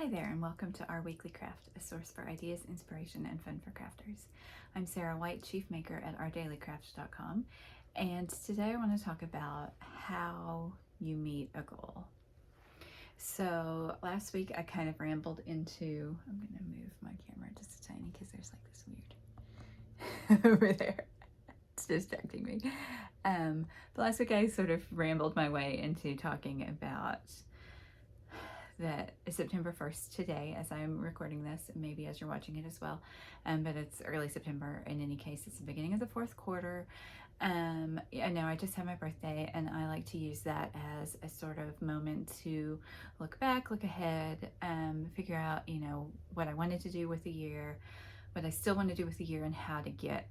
Hi there, and welcome to Our Weekly Craft, a source for ideas, inspiration, and fun for crafters. I'm Sarah White, Chief Maker at OurDailyCraft.com, and today I want to talk about how you meet a goal. So last week I kind of rambled into, I'm going to move my camera just a tiny because there's like this weird over there. It's distracting me. But last week I sort of rambled my way into talking about that is September 1st today as I'm recording this, maybe as you're watching it as well, but it's early September. In any case, it's the beginning of the fourth quarter. I know I just had my birthday, and I like to use that as a sort of moment to look back, look ahead, figure out, what I wanted to do with the year, what I still want to do with the year, and how to get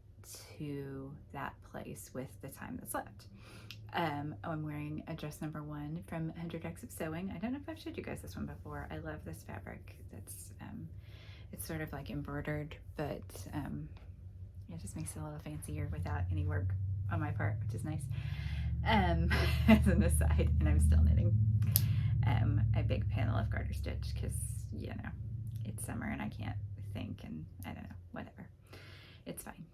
to that place with the time that's left. I'm wearing a dress number 1 from 100 Acts of Sewing. I don't know if I've showed you guys this one before. I love this fabric. It's sort of like embroidered, but it just makes it a little fancier without any work on my part, which is nice. As an aside, and I'm still knitting a big panel of garter stitch because, it's summer and I can't think, and I don't know, whatever. It's fine.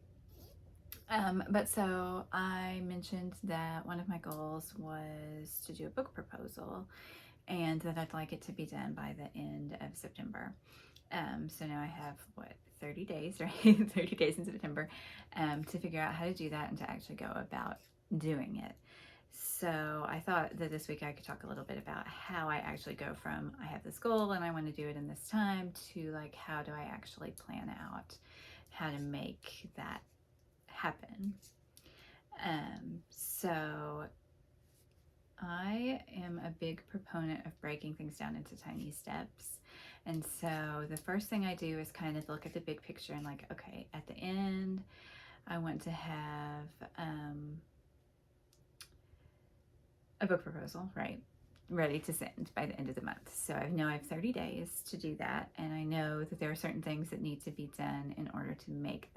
But so I mentioned that one of my goals was to do a book proposal and that I'd like it to be done by the end of September. So now I have 30 days, right? 30 days in September to figure out how to do that and to actually go about doing it. So I thought that this week I could talk a little bit about how I actually go from I have this goal and I want to do it in this time to like how do I actually plan out how to make that happen. So I am a big proponent of breaking things down into tiny steps. And so the first thing I do is kind of look at the big picture and like, okay, at the end, I want to have a book proposal, right? Ready to send by the end of the month. So I know I have 30 days to do that. And I know that there are certain things that need to be done in order to make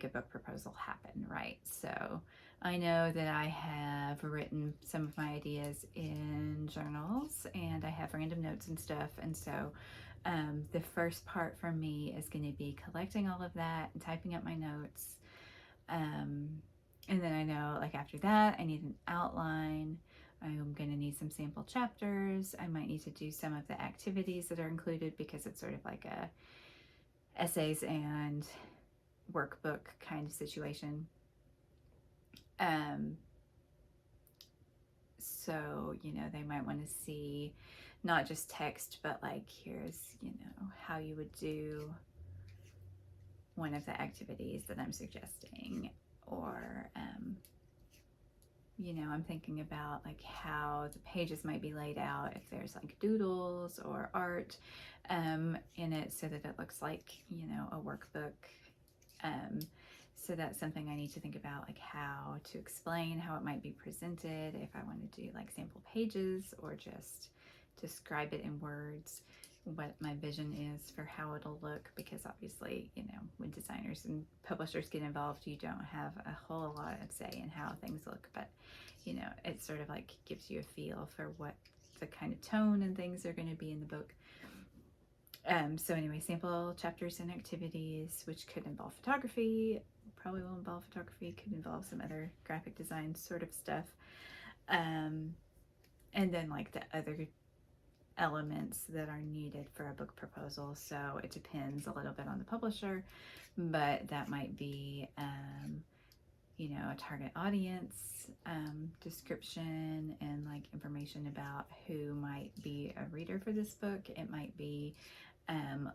a book proposal happen, right? So I know that I have written some of my ideas in journals and I have random notes and stuff. And so the first part for me is going to be collecting all of that and typing up my notes. And then I know like after that, I need an outline. I'm going to need some sample chapters. I might need to do some of the activities that are included because it's sort of like a essays and workbook kind of situation. So, they might want to see not just text, but like, here's, how you would do one of the activities that I'm suggesting, or, I'm thinking about like how the pages might be laid out, if there's like doodles or art in it so that it looks like, a workbook. So that's something I need to think about, like how to explain how it might be presented, if I want to do like sample pages or just describe it in words, what my vision is for how it'll look, because obviously, when designers and publishers get involved, you don't have a whole lot of say in how things look, but it sort of like gives you a feel for what the kind of tone and things are going to be in the book. So anyway, sample chapters and activities, which could involve photography, probably will involve photography, could involve some other graphic design sort of stuff. And then like the other elements that are needed for a book proposal. So it depends a little bit on the publisher, but that might be, a target audience description and like information about who might be a reader for this book. It might be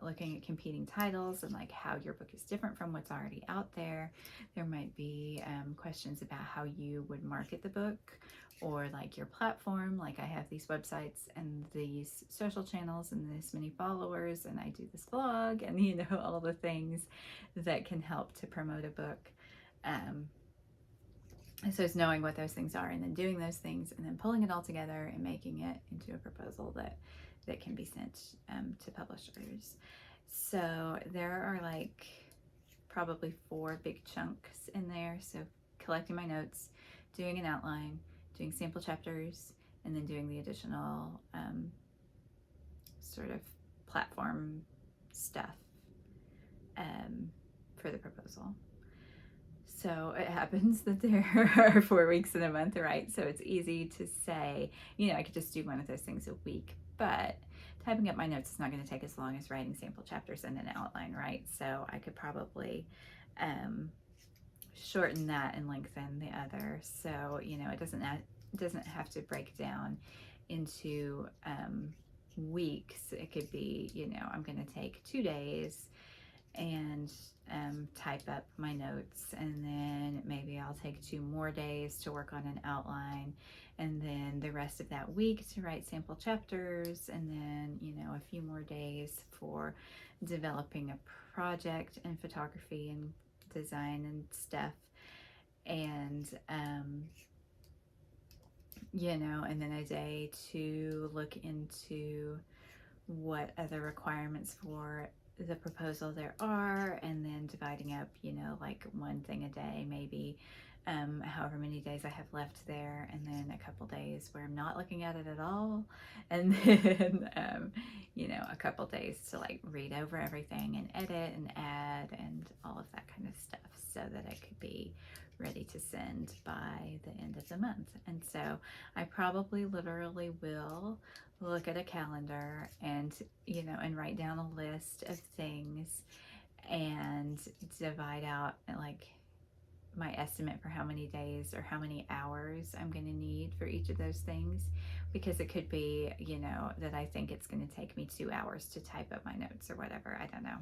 looking at competing titles and like how your book is different from what's already out there. There might be questions about how you would market the book, or like your platform. Like I have these websites and these social channels and this many followers, and I do this blog, and all the things that can help to promote a book. So it's knowing what those things are and then doing those things and then pulling it all together and making it into a proposal that can be sent to publishers. So there are like probably 4 big chunks in there. So collecting my notes, doing an outline, doing sample chapters, and then doing the additional sort of platform stuff for the proposal. So it happens that there are 4 weeks in a month, right? So it's easy to say, I could just do one of those things a week, but typing up my notes is not going to take as long as writing sample chapters and an outline, right? So I could probably shorten that and lengthen the other. So, it doesn't have to break down into weeks. It could be, I'm going to take 2 days and type up my notes, and then maybe I'll take 2 more days to work on an outline, and then the rest of that week to write sample chapters, and then a few more days for developing a project and photography and design and stuff, and and then a day to look into what other requirements for the proposal there are, and then dividing up, like one thing a day, maybe however many days I have left there, and then a couple days where I'm not looking at it at all, and then a couple days to like read over everything and edit and add and all of that kind of stuff, so that it could be ready to send by the end of the month. And so I probably literally will look at a calendar and and write down a list of things and divide out like my estimate for how many days or how many hours I'm going to need for each of those things, because it could be that I think it's going to take me 2 hours to type up my notes or whatever. I don't know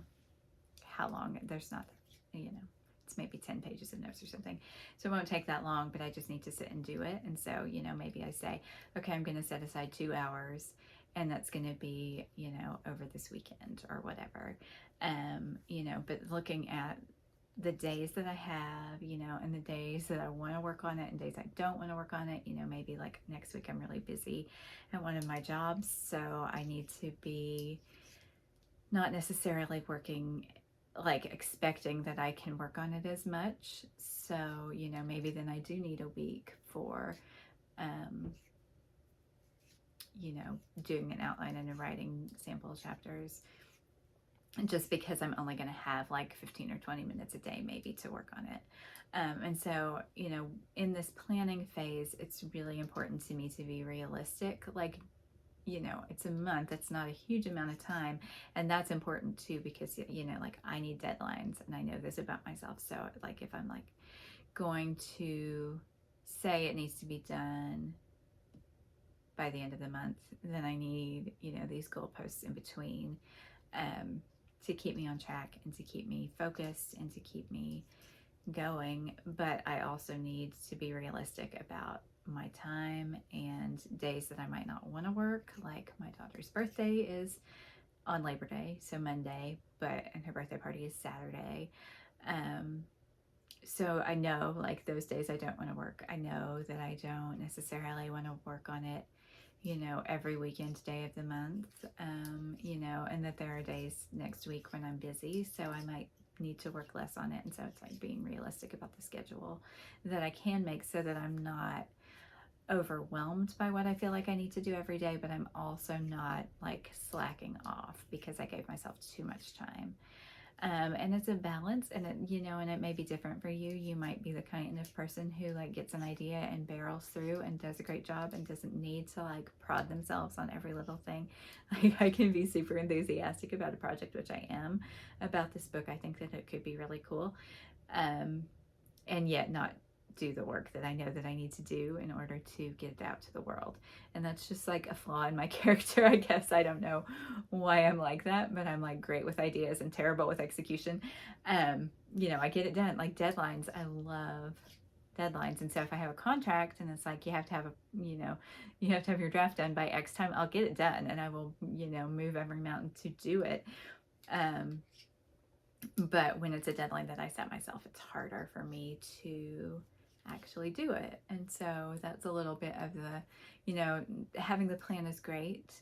how long. There's not, it's maybe 10 pages of notes or something, so it won't take that long, but I just need to sit and do it. And so maybe I say, okay, I'm going to set aside 2 hours, and that's going to be over this weekend or whatever. But looking at the days that I have, and the days that I want to work on it and days I don't want to work on it, maybe like next week I'm really busy at one of my jobs, so I need to be not necessarily working like expecting that I can work on it as much. So, maybe then I do need a week for, doing an outline and writing sample chapters, just because I'm only going to have like 15 or 20 minutes a day maybe to work on it. And so, in this planning phase, it's really important to me to be realistic. Like, it's a month, it's not a huge amount of time. And that's important too, because, like I need deadlines, and I know this about myself. So like, if I'm like going to say it needs to be done by the end of the month, then I need, these goalposts in between, to keep me on track and to keep me focused and to keep me going. But I also need to be realistic about my time and days that I might not want to work. Like my daughter's birthday is on Labor Day, so Monday, and her birthday party is Saturday. So I know like those days I don't want to work. I know that I don't necessarily want to work on it, every weekend day of the month, and that there are days next week when I'm busy, so I might need to work less on it. And so it's like being realistic about the schedule that I can make, so that I'm not overwhelmed by what I feel like I need to do every day, but I'm also not like slacking off because I gave myself too much time. And it's a balance, and it may be different for you. You might be the kind of person who like gets an idea and barrels through and does a great job and doesn't need to like prod themselves on every little thing. Like I can be super enthusiastic about a project, which I am about this book. I think that it could be really cool, and yet not do the work that I know that I need to do in order to get it out to the world. And that's just like a flaw in my character, I guess. I don't know why I'm like that, but I'm like great with ideas and terrible with execution. I get it done. Like deadlines, I love deadlines. And so if I have a contract and it's like you have to have your draft done by X time, I'll get it done, and I will move every mountain to do it. But when it's a deadline that I set myself, it's harder for me to actually do it. And so that's a little bit of the, having the plan is great,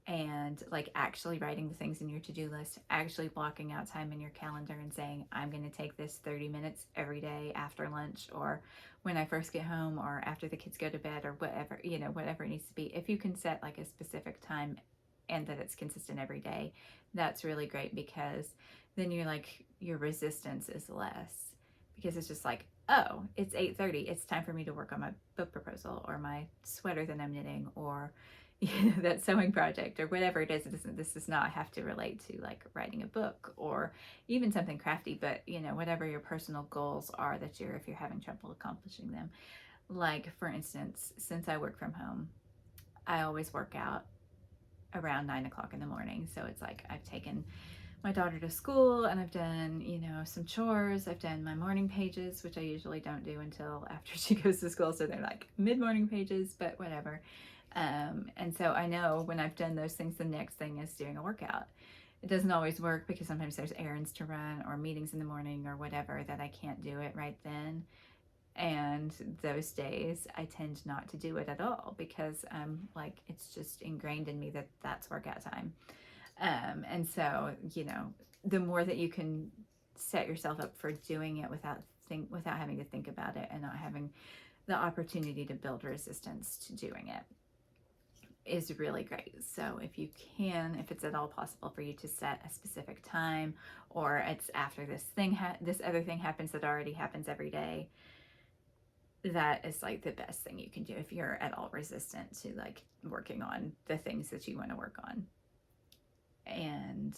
and like actually writing the things in your to-do list, actually blocking out time in your calendar and saying, I'm going to take this 30 minutes every day after lunch, or when I first get home, or after the kids go to bed, or whatever, whatever it needs to be. If you can set like a specific time and that it's consistent every day, that's really great, because then you're like, your resistance is less, because it's just like, oh, it's 8:30, it's time for me to work on my book proposal or my sweater that I'm knitting, or that sewing project or whatever it is. This does not have to relate to like writing a book or even something crafty, but whatever your personal goals are that if you're having trouble accomplishing them. Like, for instance, since I work from home, I always work out around 9 o'clock in the morning. So it's like I've taken my daughter to school and I've done, some chores. I've done my morning pages, which I usually don't do until after she goes to school. So they're like mid-morning pages, but whatever. And so I know when I've done those things, the next thing is doing a workout. It doesn't always work, because sometimes there's errands to run or meetings in the morning or whatever that I can't do it right then. And those days I tend not to do it at all, because like, it's just ingrained in me that that's workout time. And so, the more that you can set yourself up for doing it without having to think about it and not having the opportunity to build resistance to doing it, is really great. So if you can, if it's at all possible for you to set a specific time, or it's after this other thing happens that already happens every day, that is like the best thing you can do if you're at all resistant to like working on the things that you want to work on. And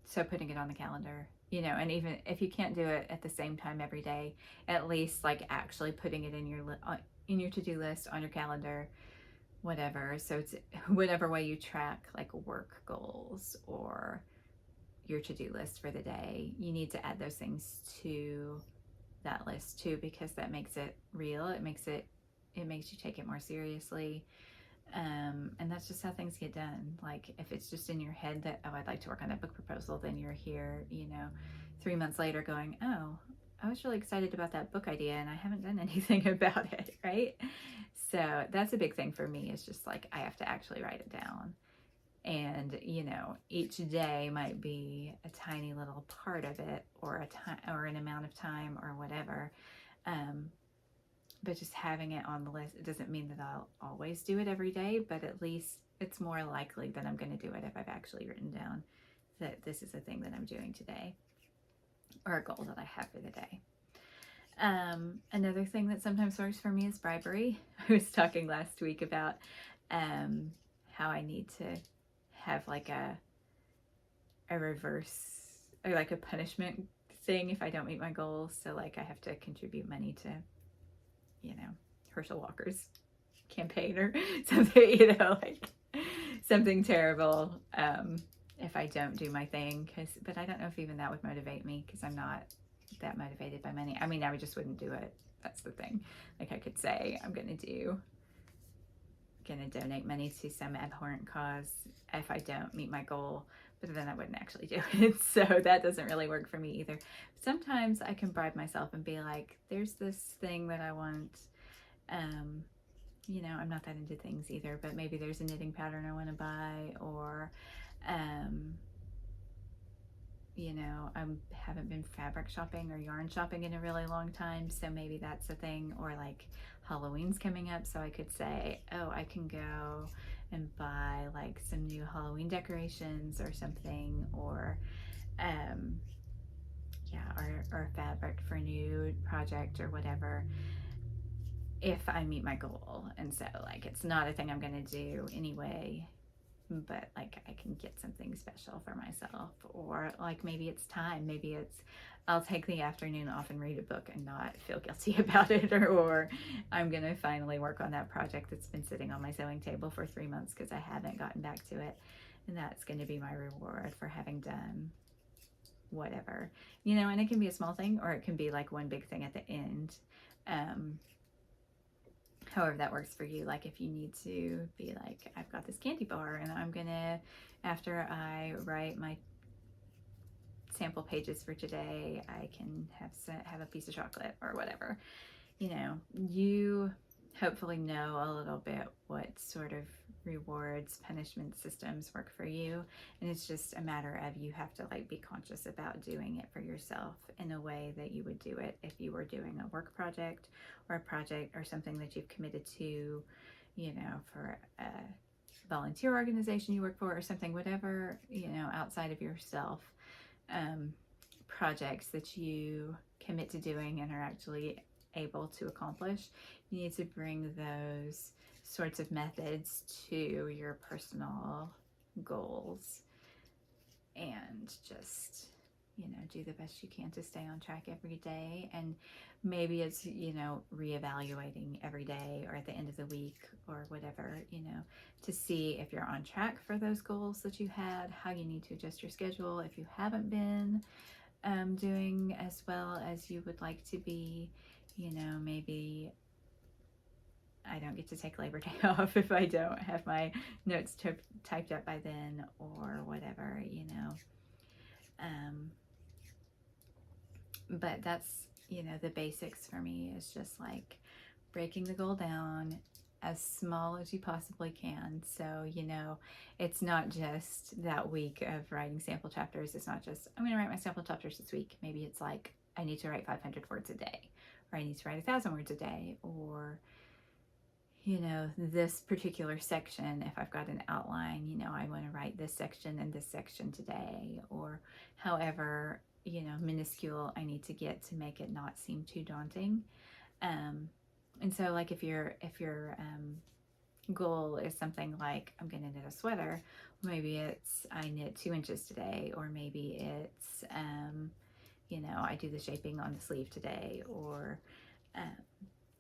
so putting it on the calendar, and even if you can't do it at the same time every day, at least like actually putting it in your to-do list on your calendar, whatever. So it's whatever way you track like work goals or your to-do list for the day, you need to add those things to that list too, because that makes it real. It makes you take it more seriously. And that's just how things get done. Like, if it's just in your head that, oh, I'd like to work on that book proposal, then you're here, 3 months later going, oh, I was really excited about that book idea and I haven't done anything about it, right? So that's a big thing for me, is just like, I have to actually write it down. And, each day might be a tiny little part of it, or an amount of time or whatever. But just having it on the list, it doesn't mean that I'll always do it every day, but at least it's more likely that I'm going to do it if I've actually written down that this is a thing that I'm doing today, or a goal that I have for the day. Another thing that sometimes works for me is bribery. I was talking last week about how I need to have like a reverse, or like a punishment thing if I don't meet my goals. So like, I have to contribute money to Herschel Walker's campaign or something, like something terrible, if I don't do my thing. But I don't know if even that would motivate me, because I'm not that motivated by money. I mean, I just wouldn't do it. That's the thing. Like, I could say I'm gonna donate money to some abhorrent cause if I don't meet my goal, but then I wouldn't actually do it. So that doesn't really work for me either. Sometimes I can bribe myself and be like, there's this thing that I want. I'm not that into things either, but maybe there's a knitting pattern I want to buy, or I haven't been fabric shopping or yarn shopping in a really long time, so maybe that's a thing. Or like, Halloween's coming up, so I could say, oh, I can go and buy like some new Halloween decorations or something, or or fabric for a new project or whatever, if I meet my goal. And so like, it's not a thing I'm gonna do anyway, but like, I can get something special for myself. Or like, maybe it's time, maybe it's, I'll take the afternoon off and read a book and not feel guilty about it, or I'm gonna finally work on that project that's been sitting on my sewing table for 3 months because I haven't gotten back to it, and that's going to be my reward for having done whatever. And it can be a small thing, or it can be like one big thing at the end. However that works for you. Like, if you need to be like, I've got this candy bar and I'm gonna, after I write my sample pages for today, I can have a piece of chocolate or whatever. You hopefully know a little bit what sort of rewards, punishment systems work for you, and it's just a matter of, you have to like be conscious about doing it for yourself in a way that you would do it if you were doing a work project, or a project or something that you've committed to for a volunteer organization you work for or something, whatever, outside of yourself, projects that you commit to doing and are actually able to accomplish, you need to bring those sorts of methods to your personal goals and just do the best you can to stay on track every day. And maybe it's reevaluating every day or at the end of the week or whatever, to see if you're on track for those goals that you had, how you need to adjust your schedule if you haven't been doing as well as you would like to be. Maybe I don't get to take Labor Day off if I don't have my notes typed up by then or whatever, but that's, the basics for me is just like breaking the goal down as small as you possibly can. So, it's not just that week of writing sample chapters. It's not just, I'm going to write my sample chapters this week. Maybe it's like, I need to write 500 words a day, or I need to write 1,000 words a day, or, this particular section, if I've got an outline, I want to write this section and this section today, or however, minuscule I need to get to make it not seem too daunting. And so like if your goal is something like, I'm going to knit a sweater, maybe it's I knit 2 inches today, or maybe it's, I do the shaping on the sleeve today, or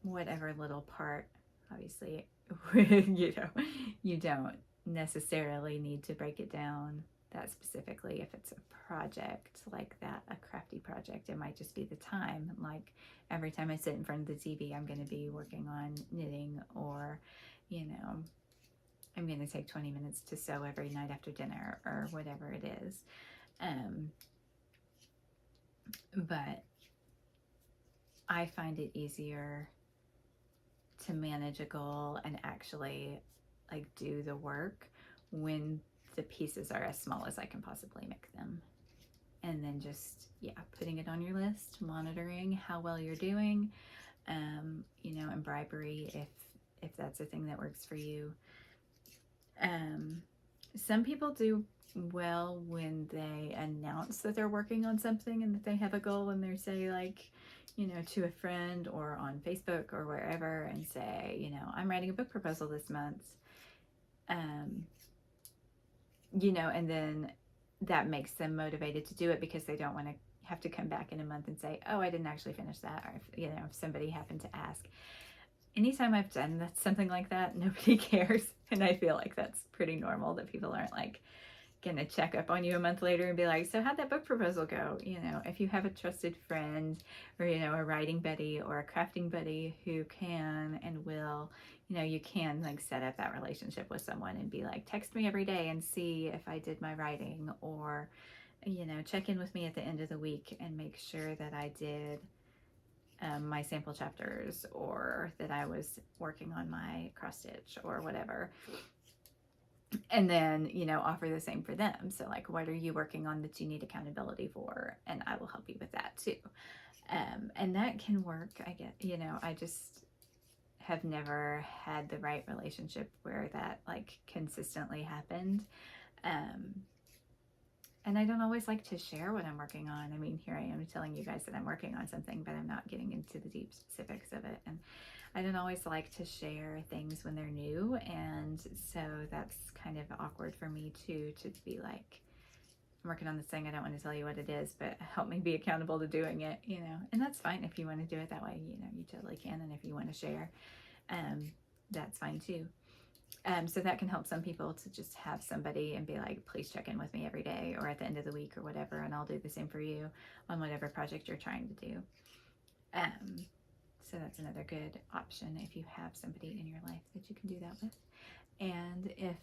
whatever little part. Obviously, you don't necessarily need to break it down that specifically. If it's a project like that, a crafty project, it might just be the time. Like every time I sit in front of the TV, I'm going to be working on knitting, or, I'm going to take 20 minutes to sew every night after dinner, or whatever it is. But I find it easier to manage a goal and actually like do the work when the pieces are as small as I can possibly make them. And then just, putting it on your list, monitoring how well you're doing, and bribery if that's a thing that works for you. Some people do well when they announce that they're working on something and that they have a goal, and they say like, to a friend or on Facebook or wherever, and say, I'm writing a book proposal this month. And then that makes them motivated to do it, because they don't want to have to come back in a month and say, oh, I didn't actually finish that. Or if somebody happened to ask. Anytime I've done something like that, nobody cares. And I feel like that's pretty normal, that people aren't like gonna check up on you a month later and be like, so how'd that book proposal go? If you have a trusted friend, or a writing buddy or a crafting buddy who can and will, you can like set up that relationship with someone and be like, text me every day and see if I did my writing, or check in with me at the end of the week and make sure that I did my sample chapters, or that I was working on my cross stitch or whatever. And then, offer the same for them. So like, what are you working on that you need accountability for? And I will help you with that too. And that can work. I get, I just have never had the right relationship where that like consistently happened. And I don't always like to share what I'm working on. I mean, here I am telling you guys that I'm working on something, but I'm not getting into the deep specifics of it. And I don't always like to share things when they're new. And so that's kind of awkward for me too, to be like, I'm working on this thing, I don't want to tell you what it is, but help me be accountable to doing it, and that's fine. If you want to do it that way, you totally can. And if you want to share, that's fine too. So that can help some people to just have somebody and be like, please check in with me every day or at the end of the week or whatever, and I'll do the same for you on whatever project you're trying to do. So that's another good option if you have somebody in your life that you can do that with. And if,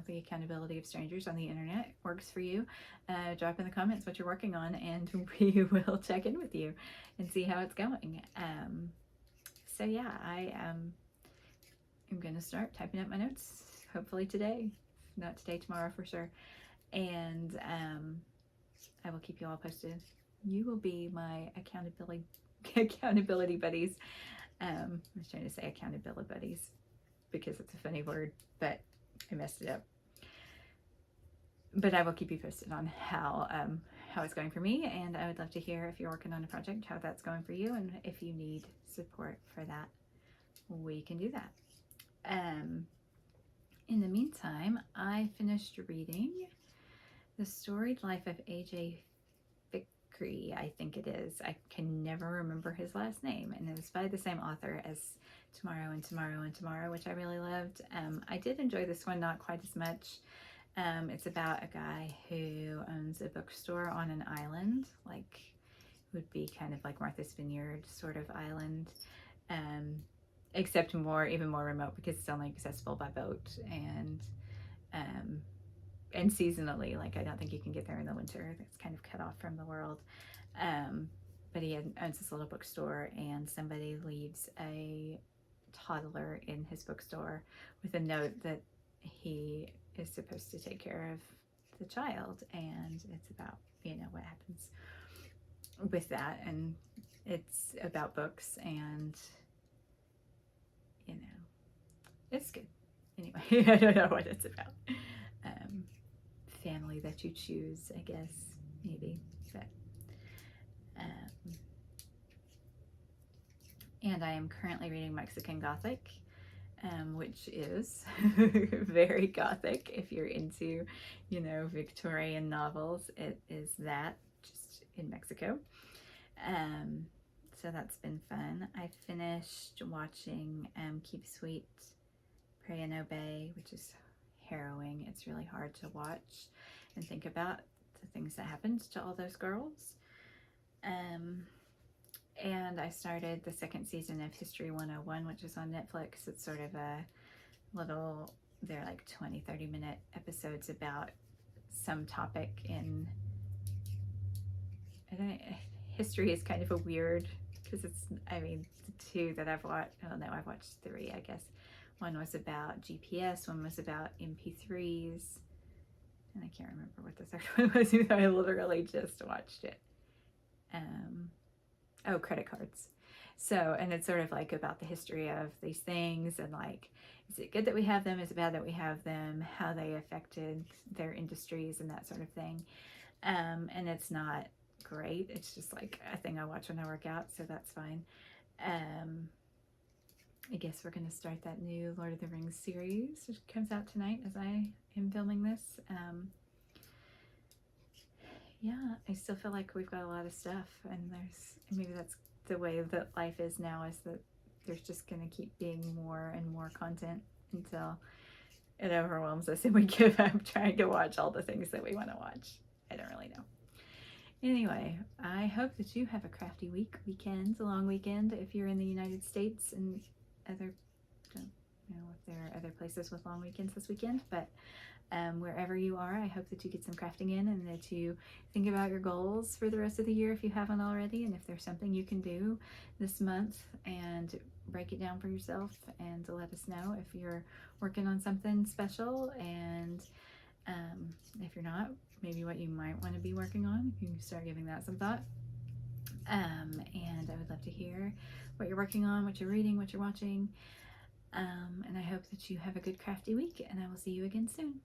the accountability of strangers on the internet works for you, drop in the comments what you're working on, and we will check in with you and see how it's going. So yeah, I'm going to start typing up my notes, hopefully today. If not today, tomorrow for sure. And I will keep you all posted. You will be my accountability buddies. I was trying to say accountability buddies. because it's a funny word, but I messed it up. But I will keep you posted on how it's going for me, and I would love to hear if you're working on a project, how that's going for you, and if you need support for that, we can do that. In the meantime, I finished reading The Storied Life of A.J. Fikry, I think it is. I can never remember his last name, and it is by the same author as Tomorrow and Tomorrow and Tomorrow, which I really loved. I did enjoy this one, not quite as much. It's about a guy who owns a bookstore on an island, like would be kind of like Martha's Vineyard sort of island, except even more remote because it's only accessible by boat and seasonally. Like I don't think you can get there in the winter. It's kind of cut off from the world. But he owns this little bookstore, and somebody leaves a toddler in his bookstore with a note that he is supposed to take care of the child, and it's about what happens with that, and it's about books, and it's good. Anyway, I don't know what it's about. Family that you choose, I guess, maybe, but and I am currently reading Mexican Gothic, which is very Gothic. If you're into, Victorian novels, it is that, just in Mexico. So that's been fun. I finished watching Keep Sweet, Pray and Obey, which is harrowing. It's really hard to watch and think about the things that happened to all those girls. And I started the second season of History 101, which is on Netflix. It's sort of a little, they're like 20-30 minute episodes about some topic in, history is kind of a weird, because it's, the two that I've watched, I've watched three, I guess. One was about GPS, one was about MP3s, and I can't remember what the third one was. I literally just watched it. Credit cards. So, and it's sort of like about the history of these things, and like, is it good that we have them? Is it bad that we have them? How they affected their industries and that sort of thing. And it's not great. It's just like a thing I watch when I work out, so that's fine. I guess we're going to start that new Lord of the Rings series, which comes out tonight as I am filming this. Yeah, I still feel like we've got a lot of stuff, and maybe that's the way that life is now, is that there's just going to keep being more and more content until it overwhelms us and we give up trying to watch all the things that we want to watch. I don't really know. Anyway, I hope that you have a crafty weekend, a long weekend if you're in the United States, and don't know if there are other places with long weekends this weekend, but wherever you are, I hope that you get some crafting in, and that you think about your goals for the rest of the year if you haven't already, and if there's something you can do this month, and break it down for yourself and to let us know if you're working on something special, and if you're not, maybe what you might want to be working on. You can start giving that some thought. And I would love to hear what you're working on, what you're reading, what you're watching. And I hope that you have a good crafty week, and I will see you again soon.